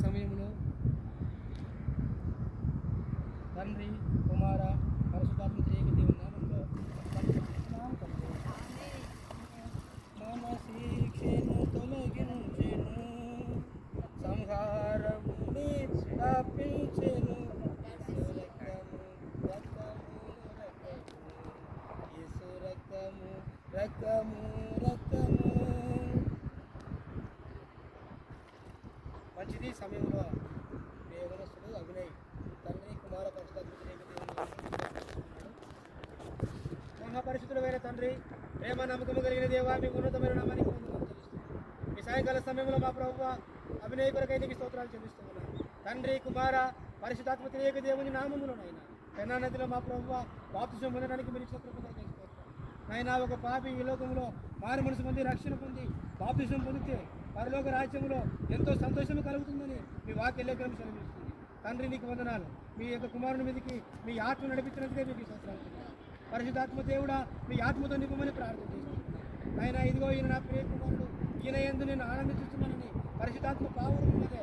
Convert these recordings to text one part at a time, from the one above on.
సమయంలో తండ్రి కుమార పరిశుద్ధాత్మ త్రియేక దేవుని నామములో మన శిక్షను తొలగించెను, సంహారముని తప్పించెను. యేసు రక్తము రక్తము రక్తము. మంచిది సమయంలో దేవనస్తుడు అభినయ్ తండ్రి కుమార పరిశుద్ధాత్మ త్రియేక మహాపరిశుద్ధుడైన తండ్రి, ప్రేమ నమ్మకము కలిగిన దేవా, మీకు ఉన్నతమైన నామానికి వందనాలు చెల్లిస్తున్నాను. ఈ సాయంకాల సమయంలో మా ప్రభువ అభినయ కొరకై నీకు స్తోత్రాలు చెల్లిస్తున్నాను. తండ్రి కుమార పరిశుద్ధాత్మ త్రియేక దేవుని నామములోనైనా పెన్నా నదిలో మా ప్రభువ బాప్తిసం పొందడానికి మీరు ఇచ్చిన కృప కొరకై నాయనా, ఒక పాపి ఈ లోకంలో మారు మనసు పొంది రక్షణ పొంది బాప్తిసం పొందితే పరలోక రాజ్యంలో ఎంతో సంతోషం కలుగుతుందని మీ వాక్యలేఖనం సెలవిస్తుంది. తండ్రి నీకు వందనాలు. మీ యొక్క కుమారుని మీదకి మీ ఆత్మ నడిపించినందుకే మీకు స్తోత్రాలు. పరిశుద్ధాత్మ దేవుడా, మీ ఆత్మతో నింపమని ప్రార్థన చేస్తున్నాను. ఆయన ఇదిగో ఈయన నా ప్రియ కుమారుడు, ఈయన యందు నేను ఆనందిస్తున్నానని పరిశుద్ధాత్మ పావనం ఉన్నదే.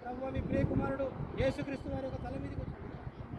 ప్రభువా, మీ ప్రియ కుమారుడు యేసుక్రీస్తు వారి యొక్క తల మీదకి వచ్చింది.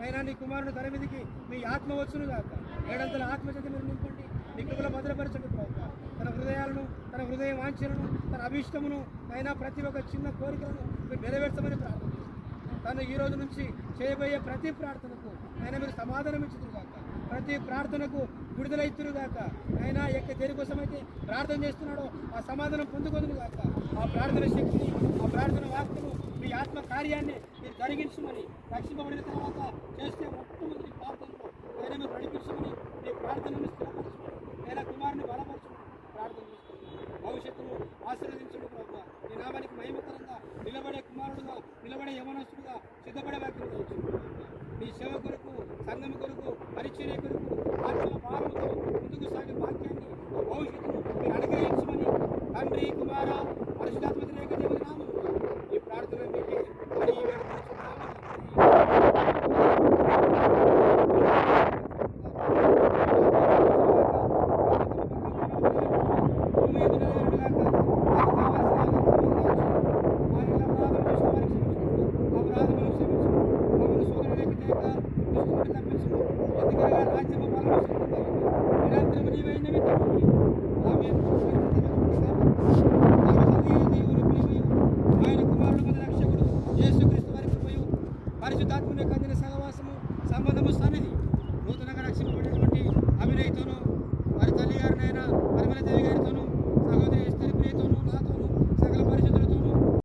అయినా నీ కుమారుడు తల మీదకి మీ ఆత్మ వచ్చును కాక, ఏడంతల ఆత్మశక్తి మీరు నింపండి, నీ కృపలో భద్రపరచండి ప్రభువా. తన హృదయాలను, తన హృదయ వాంఛలను, తన అభిష్టమును, అయినా ప్రతి ఒక్క చిన్న కోరికలను మీరు నెరవేర్చమని ప్రార్థన చేస్తున్నాను. తను ఈ రోజు నుంచి చేయబోయే ప్రతి ప్రార్థనకు ఆయన మీరు సమాధానం ఇచ్చుదురుగాక, ప్రతి ప్రార్థనకు విడుదల ఇచ్చురుగాక. అయినా దేనికోసమైతే ప్రార్థన చేస్తున్నాడో ఆ సమాధానం పొందుకొనుగాక. ఆ ప్రార్థన శక్తిని, ఆ ప్రార్థన వాక్యము, మీ ఆత్మ కార్యాన్ని మీరు జరిగించమని, రక్షింపబడిన తర్వాత చేస్తే మొట్టమొదటి ప్రార్థనలో ఆయన మీరు నడిపించమని, మీ ప్రార్థనను స్థిరపరచమని, ఆయన కుమారుని బలపరచమని ప్రార్థన చేస్తున్నాను. భవిష్యత్తును ఆశీర్వదించండి ప్రభువా. మీ నామానికి మహిమకరంగా నిలబడే కుమారుడుగా, నిలబడే యవనస్తుడుగా సిద్ధపడే వాక్యం తెచ్చుకుంటున్నాను. మీ సేవ కొరకు, సంఘం కొరకు, పరిచర్య కొరకు ఆత్మల భావనతో ముందుకు సాగే వాక్యాన్ని, భవిష్యత్తును మీరు అనుగ్రహించమని తండ్రి కుమార పరిశుద్ధాత్మ